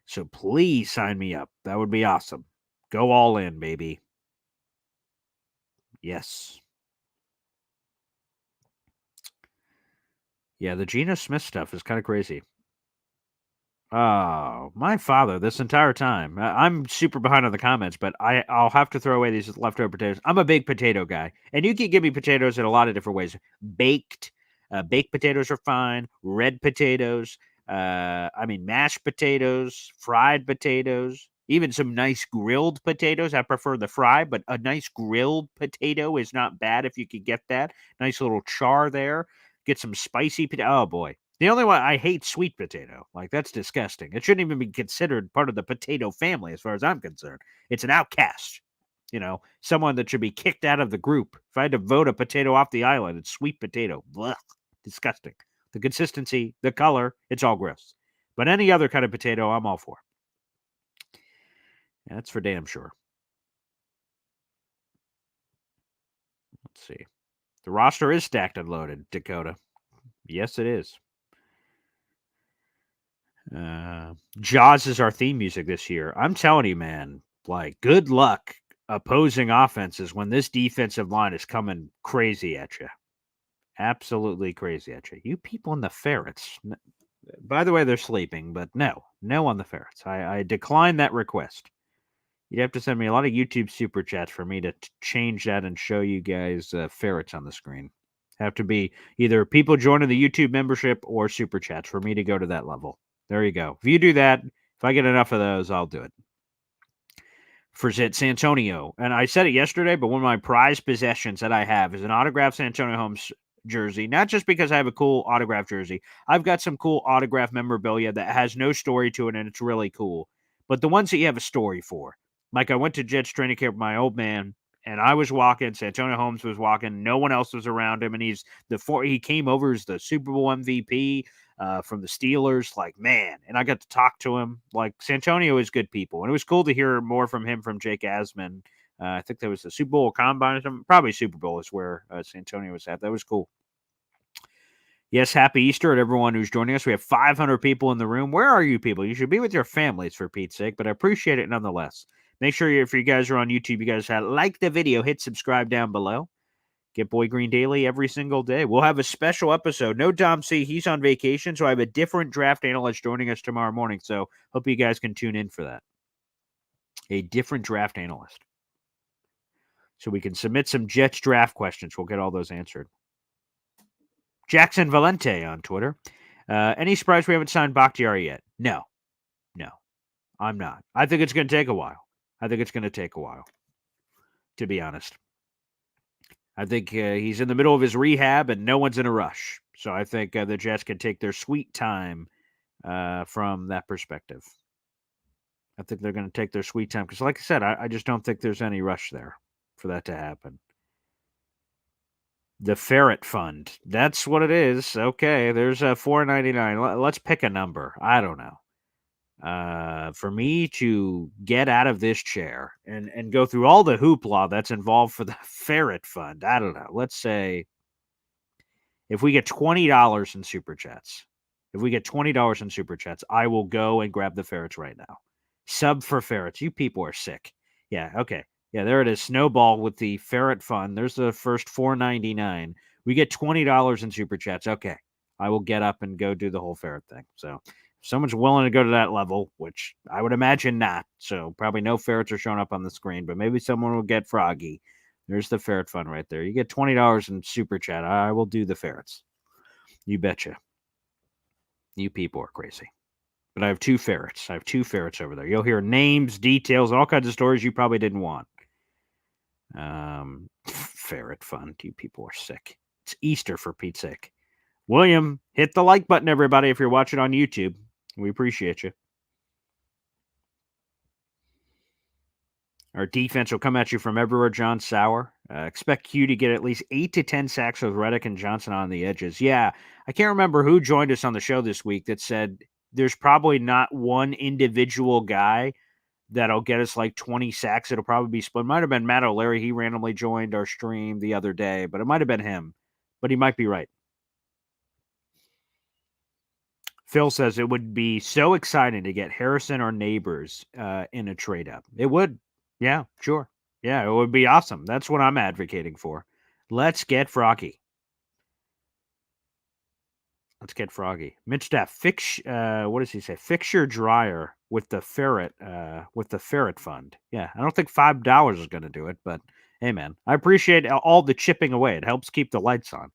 So please sign me up. That would be awesome. Go all in, baby. Yes. Yeah, the Geno Smith stuff is kind of crazy. Oh, my father, this entire time. I'm super behind on the comments, but I'll have to throw away these leftover potatoes. I'm a big potato guy, and you can give me potatoes in a lot of different ways. Baked potatoes are fine. Red potatoes. Mashed potatoes, fried potatoes, even some nice grilled potatoes. I prefer the fry, but a nice grilled potato is not bad if you could get that. Nice little char there. Get some spicy potato. Oh, boy. The only one I hate sweet potato. Like, that's disgusting. It shouldn't even be considered part of the potato family as far as I'm concerned. It's an outcast. Someone that should be kicked out of the group. If I had to vote a potato off the island, it's sweet potato. Blech. Disgusting. The consistency, the color, it's all gross. But any other kind of potato, I'm all for. Yeah, that's for damn sure. Let's see. The roster is stacked and loaded, Dakota. Yes, it is. Jaws is our theme music this year. I'm telling you, man, like, good luck opposing offenses when this defensive line is coming crazy at you. Absolutely crazy at you. You people in the Ferrets. By the way, they're sleeping, but no on the Ferrets. I decline that request. You'd have to send me a lot of YouTube super chats for me to change that and show you guys Ferrets on the screen. Have to be either people joining the YouTube membership or super chats for me to go to that level. There you go. If you do that, if I get enough of those, I'll do it. For Santonio, and I said it yesterday, but one of my prized possessions that I have is an autographed Santonio Holmes jersey. Not just because I have a cool autograph jersey. I've got some cool autograph memorabilia that has no story to it, and it's really cool. But the ones that you have a story for. Like, I went to Jets training camp with my old man, and I was walking. Santonio Holmes was walking. No one else was around him, and he came over as the Super Bowl MVP from the Steelers. Like, man, and I got to talk to him. Like, Santonio is good people, and it was cool to hear more from him from Jake Asman. I think that was the Super Bowl Combine or something. Probably Super Bowl is where Santonio was at. That was cool. Yes, happy Easter to everyone who's joining us. We have 500 people in the room. Where are you people? You should be with your families, for Pete's sake, but I appreciate it nonetheless. Make sure if you guys are on YouTube, you guys like the video, hit subscribe down below. Get Boy Green Daily every single day. We'll have a special episode. No Dom C. He's on vacation, so I have a different draft analyst joining us tomorrow morning. So hope you guys can tune in for that. A different draft analyst. So we can submit some Jets draft questions. We'll get all those answered. Jackson Valente on Twitter. Any surprise we haven't signed Bakhtiari yet? No, I'm not. I think it's going to take a while. To be honest. I think he's in the middle of his rehab and no one's in a rush. So I think the Jets can take their sweet time from that perspective. I think they're going to take their sweet time because, like I said, I just don't think there's any rush there for that to happen. The Ferret Fund. That's what it is. Okay, there's a $4.99. Let's pick a number. I don't know. For me to get out of this chair and go through all the hoopla that's involved for the Ferret Fund, I don't know. Let's say if we get $20 in Super Chats, I will go and grab the Ferrets right now. Sub for Ferrets. You people are sick. Yeah, okay. Yeah, there it is. Snowball with the Ferret Fund. There's the first $4.99. We get $20 in Super Chats. Okay. I will get up and go do the whole Ferret thing. So if someone's willing to go to that level, which I would imagine not. So probably no Ferrets are showing up on the screen, but maybe someone will get Froggy. There's the Ferret Fund right there. You get $20 in Super Chat. I will do the Ferrets. You betcha. You people are crazy. But I have two Ferrets. Over there. You'll hear names, details, all kinds of stories you probably didn't want. Ferret Fund. You people are sick. It's Easter, for Pete's sake. William, hit the like button, everybody, if you're watching on YouTube. We appreciate you. Our defense will come at you from everywhere, John Sauer. Expect Q to get at least 8 to 10 sacks with Reddick and Johnson on the edges. Yeah, I can't remember who joined us on the show this week that said there's probably not one individual guy that'll get us like 20 sacks. It'll probably be split. It might have been Matt O'Leary. He randomly joined our stream the other day, but it might have been him. But he might be right. Phil says it would be so exciting to get Harrison or Neighbors in a trade up. It would. Yeah, sure. Yeah, it would be awesome. That's what I'm advocating for. Let's get Froggy. Mitch Staff, what does he say? Fix your dryer with the Ferret Fund. Yeah, I don't think $5 is going to do it, but hey, man, I appreciate all the chipping away. It helps keep the lights on.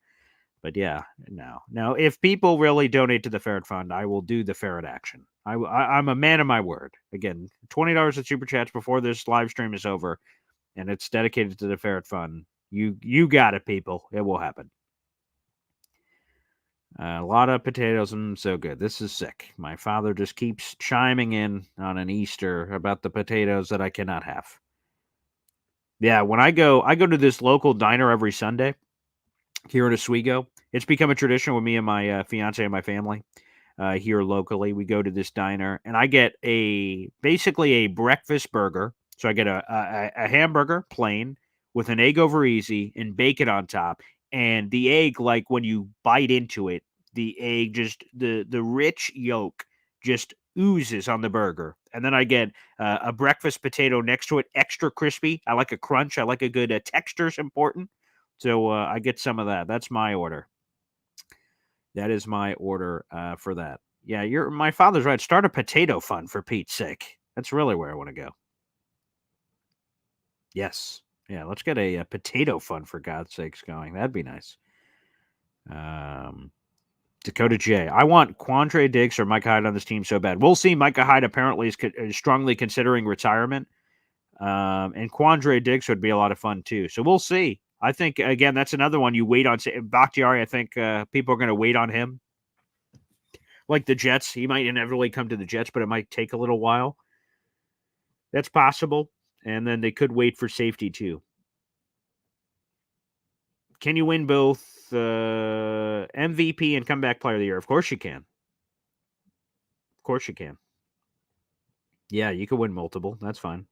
But yeah, no. Now, if people really donate to the Ferret Fund, I will do the Ferret action. I'm a man of my word. Again, $20 at Super Chats before this live stream is over, and it's dedicated to the Ferret Fund. You got it, people. It will happen. A lot of potatoes, so good. This is sick. My father just keeps chiming in on an Easter about the potatoes that I cannot have. Yeah, when I go to this local diner every Sunday here in Oswego. It's become a tradition with me and my fiance and my family here locally. We go to this diner, and I get basically a breakfast burger. So I get a hamburger, plain, with an egg over easy and bacon on top. And the egg, like when you bite into it, the egg just, the rich yolk just oozes on the burger. And then I get a breakfast potato next to it, extra crispy. I like a crunch. I like a good texture is important. So I get some of that. That's my order. That is my order for that. Yeah, my father's right. Start a potato fund, for Pete's sake. That's really where I want to go. Yes. Yeah, let's get a potato fund, for God's sakes, going. That'd be nice. Dakota J. I want Quandre Diggs or Micah Hyde on this team so bad. We'll see. Micah Hyde apparently is strongly considering retirement. And Quandre Diggs would be a lot of fun, too. So we'll see. I think, again, that's another one you wait on. Bakhtiari, I think people are going to wait on him. Like the Jets. He might inevitably come to the Jets, but it might take a little while. That's possible. And then they could wait for safety, too. Can you win both MVP and comeback player of the year? Of course you can. Yeah, you could win multiple. That's fine.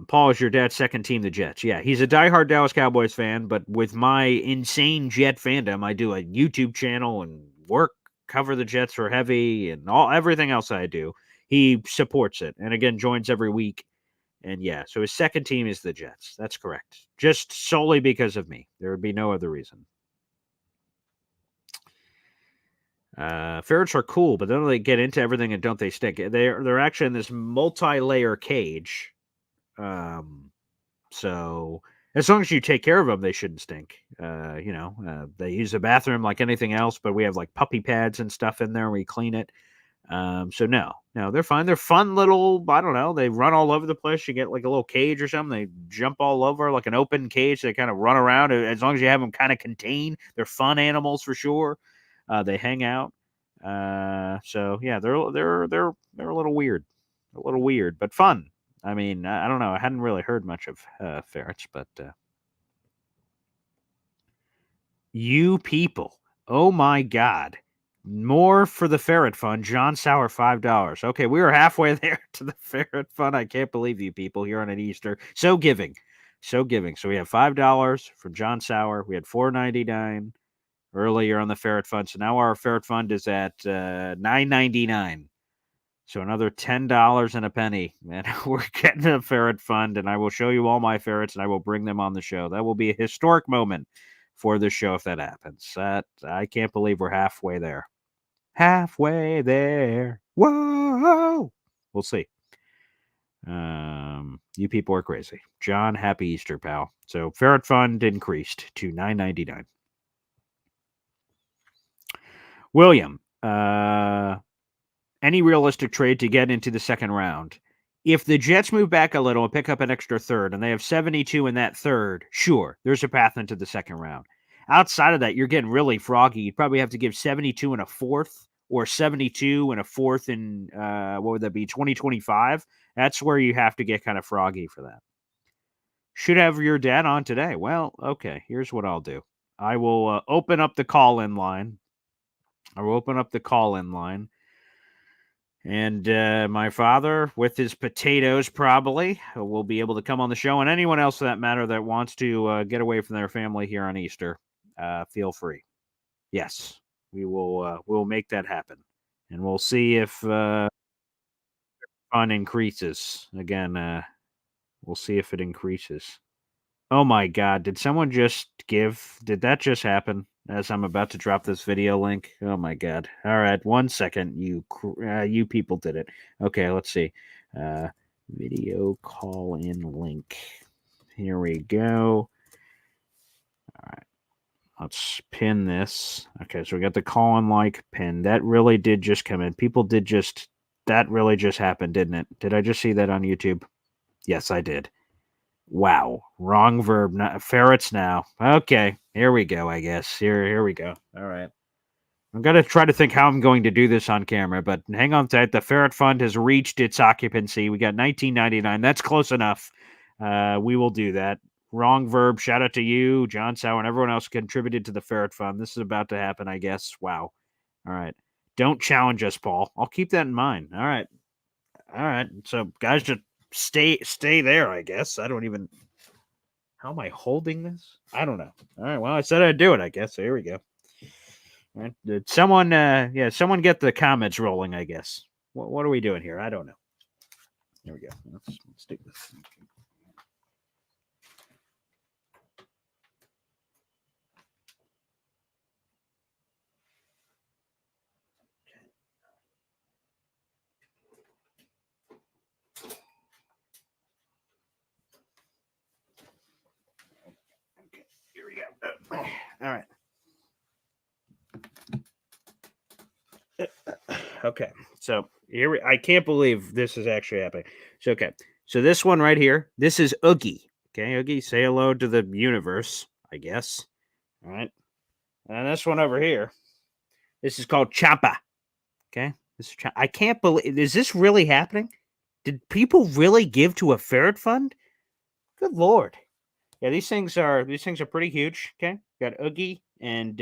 Paul, is your dad's second team, the Jets? Yeah, he's a diehard Dallas Cowboys fan, but with my insane Jet fandom, I do a YouTube channel and cover the Jets for Heavy and everything else I do. He supports it, and again, joins every week And yeah, so his second team is the Jets. That's correct. Just solely because of me. There would be no other reason. Ferrets are cool, but then they get into everything and don't they stick? They're actually in this multi-layer cage. So as long as you take care of them, they shouldn't stink. They use the bathroom like anything else, but we have like puppy pads and stuff in there. We clean it. So no, they're fine. They're fun little, I don't know. They run all over the place. You get like a little cage or something. They jump all over like an open cage. They kind of run around as long as you have them kind of contained. They're fun animals for sure. They hang out. So yeah, they're a little weird, but fun. I mean, I don't know. I hadn't really heard much of ferrets, but you people, oh my God. More for the Ferret Fund. John Sauer, $5. Okay, we are halfway there to the Ferret Fund. I can't believe you people here on an Easter. So giving. So we have $5 from John Sauer. We had $4.99 earlier on the Ferret Fund. So now our Ferret Fund is at $9.99. So another $10 and a penny. And we're getting a Ferret Fund, and I will show you all my ferrets, and I will bring them on the show. That will be a historic moment for the show if that happens. I can't believe we're halfway there. Halfway there. Whoa. We'll see. You people are crazy. John, happy Easter, pal. So Ferret Fund increased to $9.99. William, any realistic trade to get into the second round? If the Jets move back a little and pick up an extra third, and they have 72 in that third, sure, there's a path into the second round. Outside of that, you're getting really froggy. You'd probably have to give 72 and a fourth, or 72 and a fourth in, what would that be, 2025? That's where you have to get kind of froggy for that. Should have your dad on today. Well, okay, here's what I'll do. I will open up the call-in line. And my father, with his potatoes, probably will be able to come on the show. And anyone else, for that matter, that wants to get away from their family here on Easter, feel free. Yes, we will. We'll make that happen, and we'll see if fun increases again. We'll see if it increases. Oh my God! Did someone just give? Did that just happen? As I'm about to drop this video link. Oh my God. All right. 1 second. You people did it. Okay. Let's see. Video call in link. Here we go. All right. Let's pin this. Okay. So we got the call in like pin. That really did just come in. That really just happened, didn't it? Did I just see that on YouTube? Yes, I did. Wow, wrong verb. Ferrets now. Okay, here we go. I guess here we go. All right, I'm gonna try to think how I'm going to do this on camera, but hang on tight. The Ferret Fund has reached its occupancy. We got $19.99. That's close enough. We will do that. Wrong verb. Shout out to you, John Sauer, and everyone else contributed to the Ferret Fund. This is about to happen, I guess. Wow. All right. Don't challenge us, Paul. I'll keep that in mind. All right. So, guys, just stay there, I guess. I don't even. How am I holding this? I don't know. All right. Well, I said I'd do it, I guess. So here we go. All right. Did someone someone get the comments rolling, I guess. What are we doing here? I don't know. Here we go. Let's do this. Okay. Here we go. All right. Okay, so I can't believe this is actually happening. So so this one right here, this is Oogie. Okay, Oogie, say hello to the universe, I guess. All right, and this one over here, this is called Champa. Okay, I can't believe, is this really happening? Did people really give to a ferret fund? Good Lord. Yeah, these things are pretty huge. Okay, got Oogie and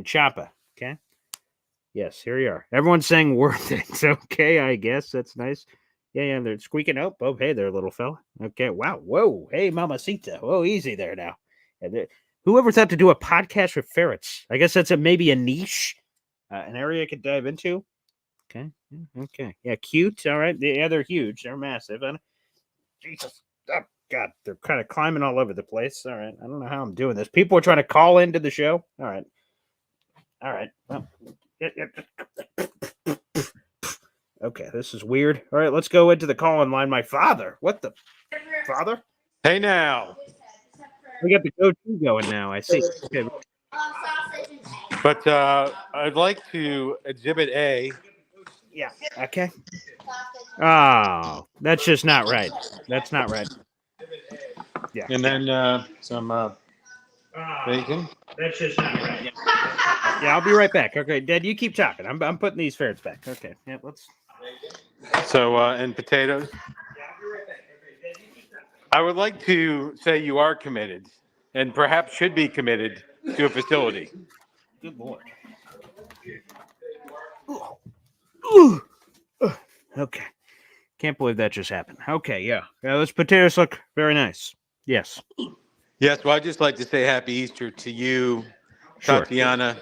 Champa. Okay. Yes, here we are. Everyone's saying worth it. Okay, I guess that's nice. Yeah, they're squeaking up. Oh, hey there, little fella. Okay, wow. Whoa, hey, mamacita. Whoa, easy there now. Whoever thought to do a podcast with ferrets? I guess that's maybe a niche, an area I could dive into. Okay, yeah, cute. All right. Yeah, they're huge. They're massive. Jesus. Oh, God, they're kind of climbing all over the place. All right. I don't know how I'm doing this. People are trying to call into the show. All right. All right. Well, okay, this is weird. All right, let's go into the call-in line. My father. What the? Father? Hey now. We got the go-to going now. I see. Okay. But I'd like to exhibit A. Yeah. Okay. Oh, that's just not right. That's not right. Yeah. And then some bacon. That's just not right. Yeah, I'll be right back. Okay, Dad, you keep talking. I'm putting these ferrets back. Okay. Yeah, let's. So, and potatoes. I would like to say you are committed and perhaps should be committed to a facility. Good Lord. Ooh. Okay. Can't believe that just happened. Okay, yeah. Those potatoes look very nice. Yes. Yes, well, I'd just like to say Happy Easter to you, Sure. Tatiana,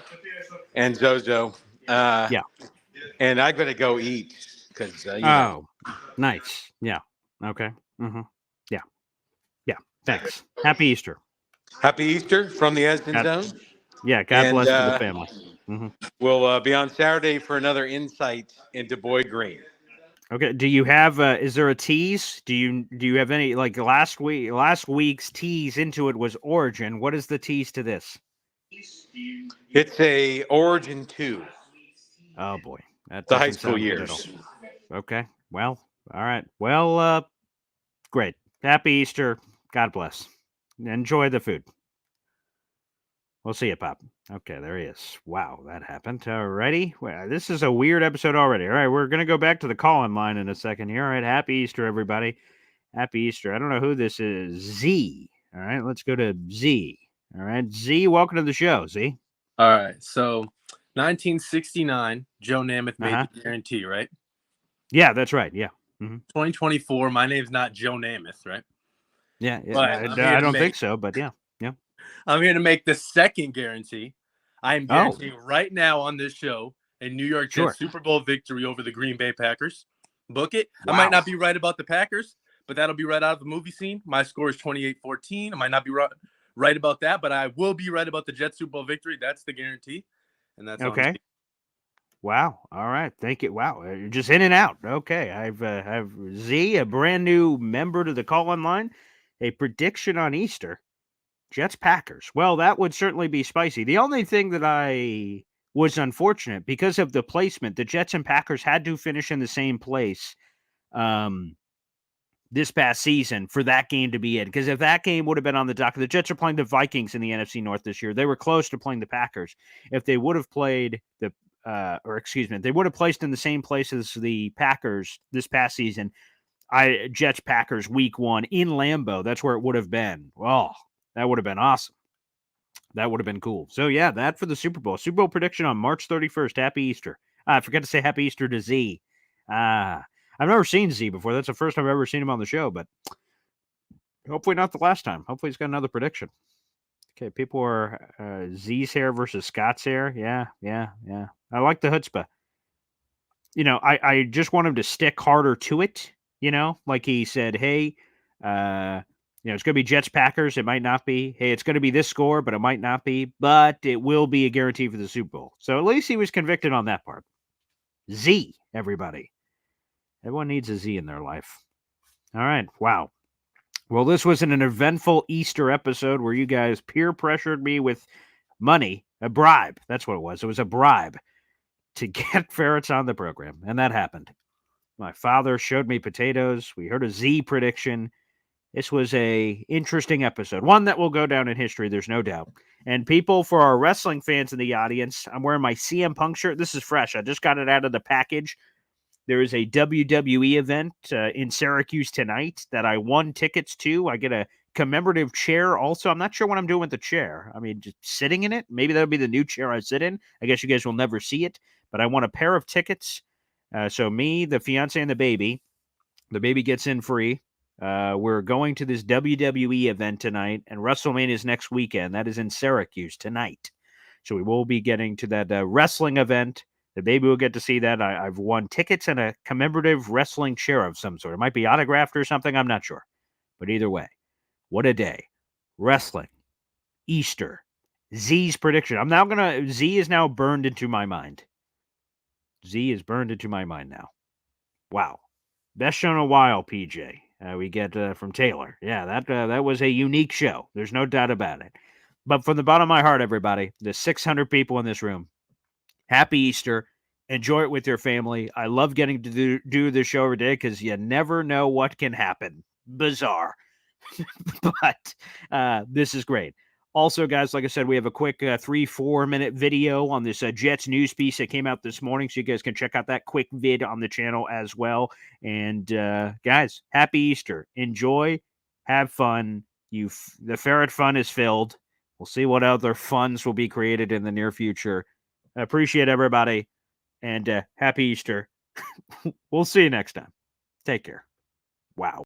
and Zozo. Yeah. And I'm going to go eat because, you know. Oh, nice. Yeah. Okay. Mm-hmm. Yeah. Yeah. Thanks. Happy Easter. Happy Easter from the Esden Zone. Yeah. God bless to the family. Mm-hmm. We'll be on Saturday for another insight into Boy Green. Okay. Do you have? Is there a tease? Do you have any like last week's tease into it was Origin? What is the tease to this? It's a Origin 2. Oh boy, that The high doesn't school sound good at years. all. Okay. Well. All right. Well. Great. Happy Easter. God bless. Enjoy the food. We'll see you, Pop. Okay, there he is. Wow, that happened. Alrighty. Well, this is a weird episode already. All right, we're going to go back to the call-in line in a second here. All right, happy Easter, everybody. Happy Easter. I don't know who this is. Z. All right, let's go to Z. All right, Z, welcome to the show, Z. All right, so 1969, Joe Namath made the guarantee, right? Yeah, that's right. Yeah. 2024, my name's not Joe Namath, right? Yeah, But I don't think so, but yeah. I'm here to make the second guarantee. I am guaranteeing right now on this show a New York Jets Super Bowl victory over the Green Bay Packers. Book it. Wow. I might not be right about the Packers, but that'll be right out of the movie scene. My score is 28-14. I might not be right about that, but I will be right about the Jets Super Bowl victory. That's the guarantee. And that's okay. Wow. All right. Thank you. Wow. You're just in and out. Okay. I've Z, a brand new member to the call-in line. A prediction on Easter. Jets Packers. Well, that would certainly be spicy. The only thing that I was unfortunate because of the placement, the Jets and Packers had to finish in the same place this past season for that game to be in. Because if that game would have been on the docket, the Jets are playing the Vikings in the NFC North this year. They were close to playing the Packers. If they would have played they would have placed in the same place as the Packers this past season. Jets Packers week 1 in Lambeau. That's where it would have been. Oh, that would have been awesome. That would have been cool. So, yeah, that for the Super Bowl. Super Bowl prediction on March 31st. Happy Easter. I forgot to say Happy Easter to Z. I've never seen Z before. That's the first time I've ever seen him on the show, but hopefully not the last time. Hopefully he's got another prediction. Okay, people are Z's hair versus Scott's hair. Yeah. I like the chutzpah. You know, I just want him to stick harder to it, you know, like he said, hey, it's going to be Jets Packers. It might not be. Hey, it's going to be this score, but it might not be. But it will be a guarantee for the Super Bowl. So at least he was convicted on that part. Z, everybody. Everyone needs a Z in their life. All right. Wow. Well, this was an eventful Easter episode where you guys peer pressured me with money, a bribe. That's what it was. It was a bribe to get Ferrets on the program. And that happened. My father showed me potatoes. We heard a Z prediction. This was a interesting episode, one that will go down in history, there's no doubt. And people, for our wrestling fans in the audience, I'm wearing my CM Punk shirt. This is fresh. I just got it out of the package. There is a WWE event in Syracuse tonight that I won tickets to. I get a commemorative chair also. I'm not sure what I'm doing with the chair. I mean, just sitting in it. Maybe that'll be the new chair I sit in. I guess you guys will never see it. But I won a pair of tickets. So me, the fiance, and the baby gets in free. We're going to this WWE event tonight, and WrestleMania is next weekend. That is in Syracuse tonight. So we will be getting to that wrestling event maybe we'll get to see that. I've won tickets and a commemorative wrestling chair of some sort. It might be autographed or something. I'm not sure. But either way, what a day. Wrestling, Easter, Z's prediction. Z is now burned into my mind. Z is burned into my mind now. Wow. Best show in a while, PJ. We get from Taylor. Yeah, that was a unique show. There's no doubt about it. But from the bottom of my heart, everybody, the 600 people in this room, happy Easter. Enjoy it with your family. I love getting to do this show every day because you never know what can happen. Bizarre. But this is great. Also, guys, like I said, we have a quick 3-4 minute video on this Jets news piece that came out this morning, so you guys can check out that quick vid on the channel as well. And guys, happy Easter. Enjoy. Have fun. The Ferret Fund is filled. We'll see what other funds will be created in the near future. I appreciate everybody, and happy Easter. We'll see you next time. Take care. Wow.